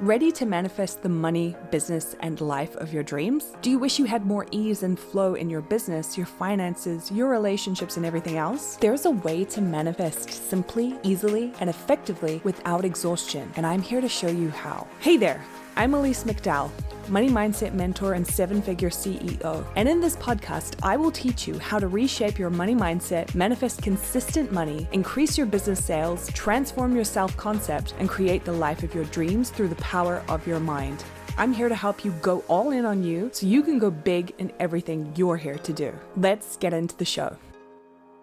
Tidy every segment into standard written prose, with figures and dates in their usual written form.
Ready to manifest the money, business, and life of your dreams? Do you wish you had more ease and flow in your business, your finances, your relationships, and everything else? There's a way to manifest simply, easily, and effectively without exhaustion, and I'm here to show you how. Hey there, I'm Elise McDowell, money mindset mentor and seven-figure CEO. And in this podcast, I will teach you how to reshape your money mindset, manifest consistent money, increase your business sales, transform your self-concept, and create the life of your dreams through the power of your mind. I'm here to help you go all in on you so you can go big in everything you're here to do. Let's get into the show.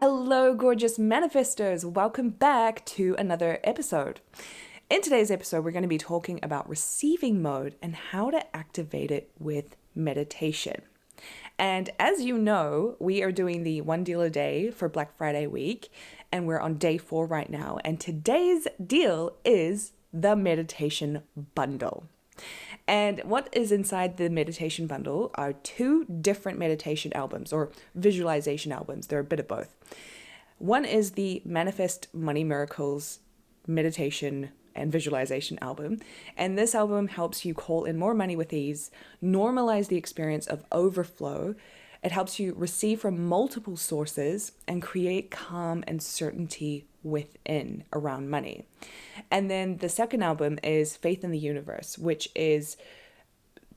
Hello, gorgeous manifestors. Welcome back to another episode. In today's episode, we're going to be talking about receiving mode and how to activate it with meditation. And as you know, we are doing the one deal a day for Black Friday week, and we're on day 4 right now. And today's deal is the meditation bundle. And what is inside the meditation bundle are 2 different meditation albums or visualization albums. They're a bit of both. One is the Manifest Money Miracles meditation and visualization album. And this album helps you call in more money with ease, normalize the experience of overflow. It helps you receive from multiple sources and create calm and certainty within around money. And then the second album is Faith in the Universe, which is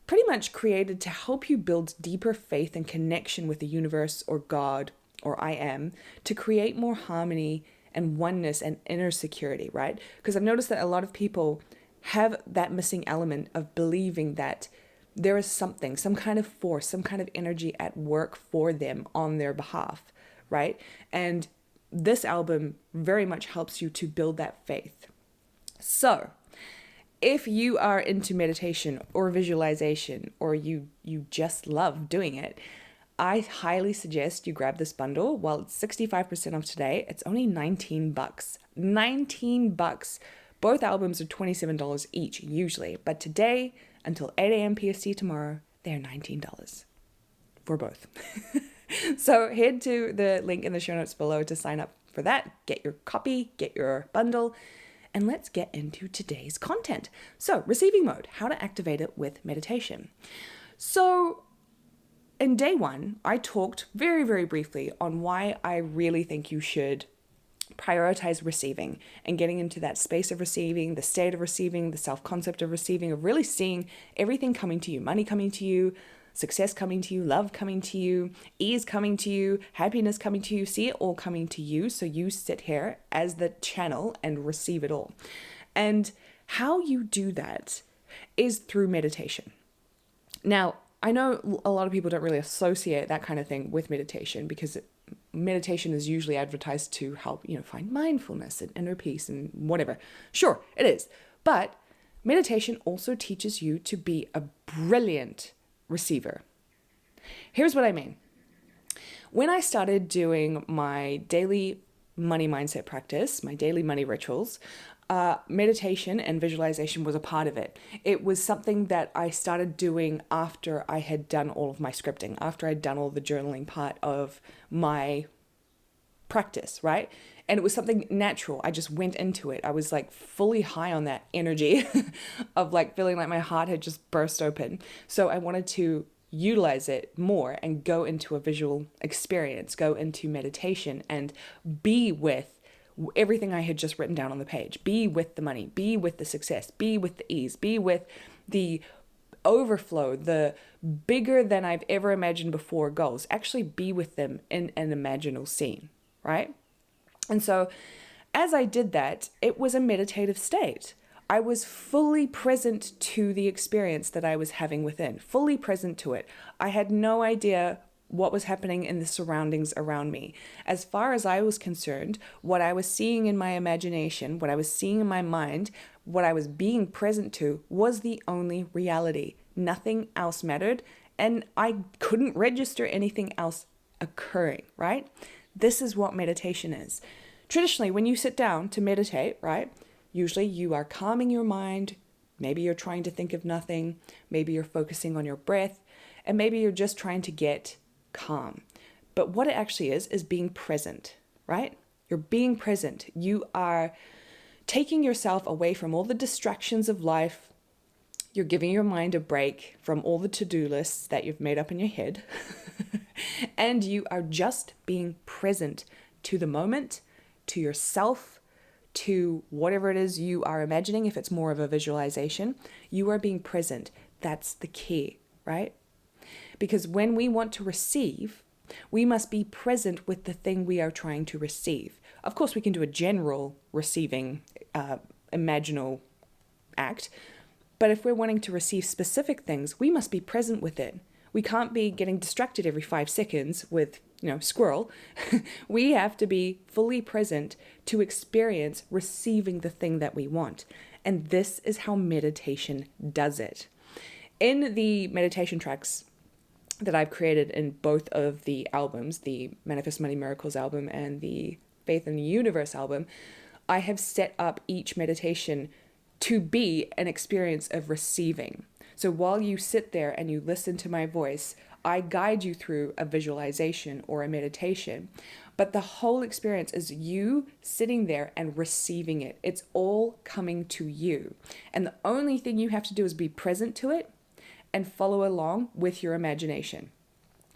pretty much created to help you build deeper faith and connection with the universe or God or I am to create more harmony and oneness and inner security, right? Because I've noticed that a lot of people have that missing element of believing that there is something, some kind of force, some kind of energy at work for them on their behalf, right? And this album very much helps you to build that faith. So if you are into meditation or visualization, or you just love doing it, I highly suggest you grab this bundle. While it's 65% off today, it's only $19. $19. Both albums are $27 each usually, but today until 8 a.m. PST tomorrow, they're $19 for both. So head to the link in the show notes below to sign up for that. Get your copy, get your bundle, and let's get into today's content. So receiving mode, how to activate it with meditation. So in day 1, I talked very, very briefly on why I really think you should prioritize receiving and getting into that space of receiving, the state of receiving, the self-concept of receiving, of really seeing everything coming to you, money coming to you, success coming to you, love coming to you, ease coming to you, happiness coming to you, see it all coming to you. So you sit here as the channel and receive it all. And how you do that is through meditation. Now, I know a lot of people don't really associate that kind of thing with meditation because meditation is usually advertised to help, find mindfulness and inner peace and whatever. Sure, it is. But meditation also teaches you to be a brilliant receiver. Here's what I mean. When I started doing my daily money mindset practice, my daily money rituals, meditation and visualization was a part of it. It was something that I started doing after I had done all of my scripting, after I'd done all the journaling part of my practice, right? And it was something natural. I just went into it. I was like fully high on that energy of like feeling like my heart had just burst open. So I wanted to utilize it more and go into a visual experience, go into meditation and be with everything I had just written down on the page. Be with the money, be with the success, be with the ease, be with the overflow, the bigger than I've ever imagined before goals. Actually be with them in an imaginal scene, right? And so as I did that, it was a meditative state. I was fully present to the experience that I was having within, fully present to it. I had no idea what was happening in the surroundings around me. As far as I was concerned, what I was seeing in my imagination, what I was seeing in my mind, what I was being present to was the only reality. Nothing else mattered, and I couldn't register anything else occurring, right? This is what meditation is. Traditionally, when you sit down to meditate, right, usually you are calming your mind. Maybe you're trying to think of nothing. Maybe you're focusing on your breath, and maybe you're just trying to get calm. But what it actually is being present, right? You're being present. You are taking yourself away from all the distractions of life, You're giving your mind a break from all the to-do lists that you've made up in your head. And you are just being present to the moment, to yourself, to whatever it is you are imagining. If it's more of a visualization, you are being present. That's the key, right? Because when we want to receive, we must be present with the thing we are trying to receive. Of course, we can do a general receiving, imaginal act. But if we're wanting to receive specific things, we must be present with it. We can't be getting distracted every 5 seconds with, squirrel. We have to be fully present to experience receiving the thing that we want. And this is how meditation does it. In the meditation tracks that I've created in both of the albums, the Manifest Money Miracles album and the Faith in the Universe album, I have set up each meditation to be an experience of receiving. So while you sit there and you listen to my voice, I guide you through a visualization or a meditation. But the whole experience is you sitting there and receiving it. It's all coming to you. And the only thing you have to do is be present to it and follow along with your imagination,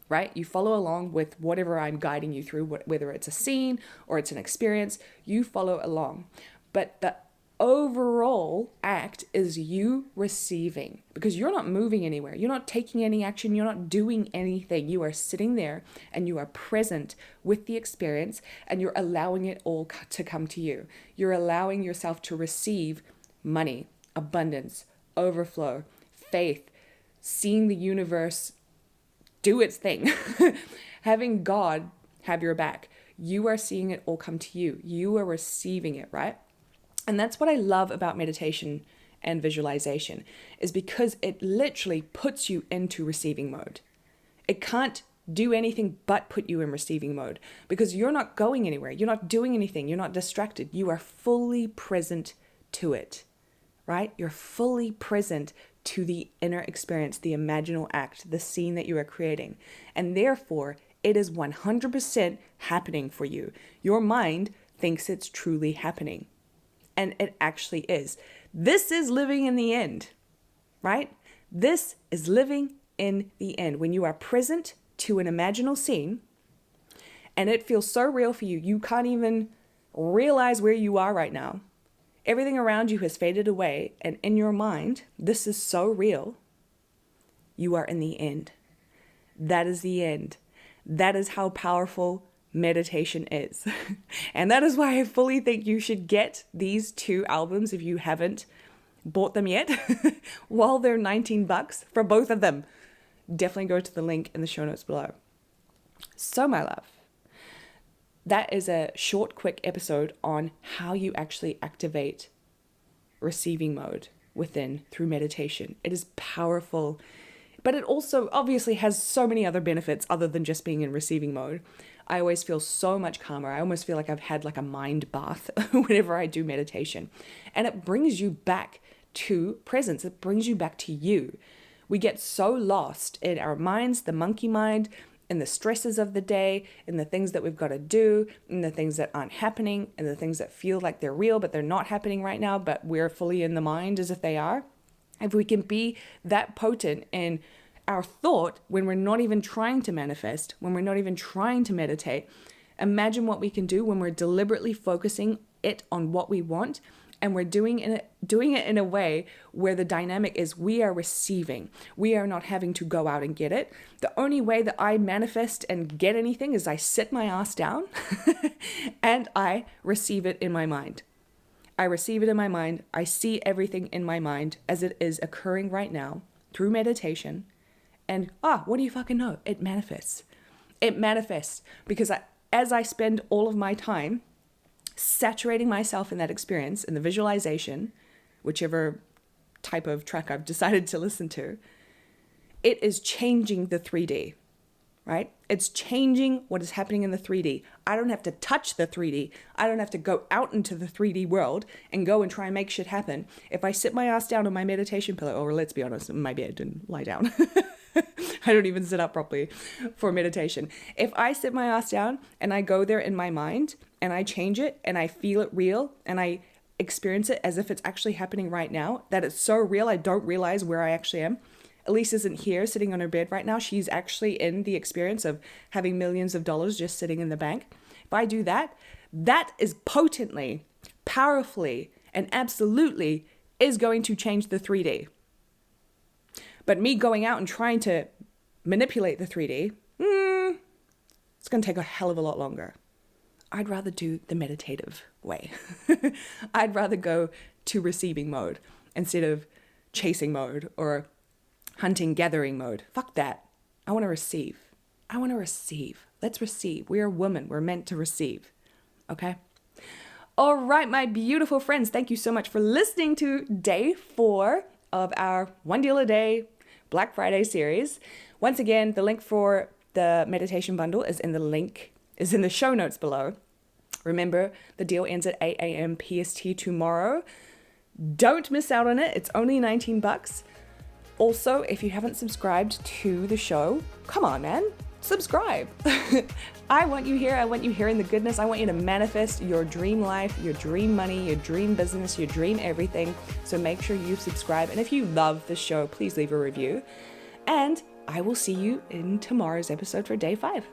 right? You follow along with whatever I'm guiding you through, whether it's a scene or it's an experience, you follow along. But the overall act is you receiving, because you're not moving anywhere. You're not taking any action. You're not doing anything. You are sitting there and you are present with the experience and you're allowing it all to come to you. You're allowing yourself to receive money, abundance, overflow, faith, seeing the universe do its thing, having God have your back. You are seeing it all come to you. You are receiving it, right? And that's what I love about meditation and visualization, is because it literally puts you into receiving mode. It can't do anything but put you in receiving mode, because you're not going anywhere. You're not doing anything. You're not distracted. You are fully present to it, right? You're fully present to the inner experience, the imaginal act, the scene that you are creating. And therefore, it is 100% happening for you. Your mind thinks it's truly happening. And it actually is. This is living in the end, right? This is living in the end. When you are present to an imaginal scene and it feels so real for you, you can't even realize where you are right now. Everything around you has faded away. And in your mind, this is so real. You are in the end. That is the end. That is how powerful meditation is. And that is why I fully think you should get these 2 albums if you haven't bought them yet while they're $19 for both of them. Definitely go to the link in the show notes below. So my love, that is a short, quick episode on how you actually activate receiving mode within through meditation. It is powerful, but it also obviously has so many other benefits other than just being in receiving mode. I always feel so much calmer. I almost feel like I've had like a mind bath whenever I do meditation. And it brings you back to presence. It brings you back to you. We get so lost in our minds, the monkey mind, in the stresses of the day, in the things that we've got to do, in the things that aren't happening, and the things that feel like they're real, but they're not happening right now, but we're fully in the mind as if they are. If we can be that potent in our thought when we're not even trying to manifest, when we're not even trying to meditate, imagine what we can do when we're deliberately focusing it on what we want, and we're doing it in a way where the dynamic is we are receiving. We are not having to go out and get it. The only way that I manifest and get anything is I sit my ass down and I receive it in my mind. I receive it in my mind. I see everything in my mind as it is occurring right now through meditation. And what do you fucking know? It manifests. It manifests because as I spend all of my time saturating myself in that experience, in the visualization, whichever type of track I've decided to listen to, it is changing the 3D, right? It's changing what is happening in the 3D. I don't have to touch the 3D. I don't have to go out into the 3D world and go and try and make shit happen. If I sit my ass down on my meditation pillow, or let's be honest, in my bed and lie down. I don't even sit up properly for meditation. If I sit my ass down and I go there in my mind and I change it and I feel it real and I experience it as if it's actually happening right now, that it's so real I don't realize where I actually am. Elise isn't here sitting on her bed right now. She's actually in the experience of having millions of dollars just sitting in the bank. If I do that, that is potently, powerfully, and absolutely is going to change the 3D. But me going out and trying to manipulate the 3D, it's going to take a hell of a lot longer. I'd rather do the meditative way. I'd rather go to receiving mode instead of chasing mode or hunting, gathering mode. Fuck that. I want to receive. I want to receive. Let's receive. We are women. We're meant to receive. Okay? All right, my beautiful friends. Thank you so much for listening to day 4 of our One Deal a Day Black Friday series. Once again, the link for the meditation bundle is in the show notes below. Remember, the deal ends at 8 a.m. PST tomorrow. Don't miss out on it. It's only $19. Also, if you haven't subscribed to the show, come on, man. Subscribe. I want you here. I want you hearing the goodness. I want you to manifest your dream life, your dream money, your dream business, your dream everything. So make sure you subscribe. And if you love the show, please leave a review. And I will see you in tomorrow's episode for day 5.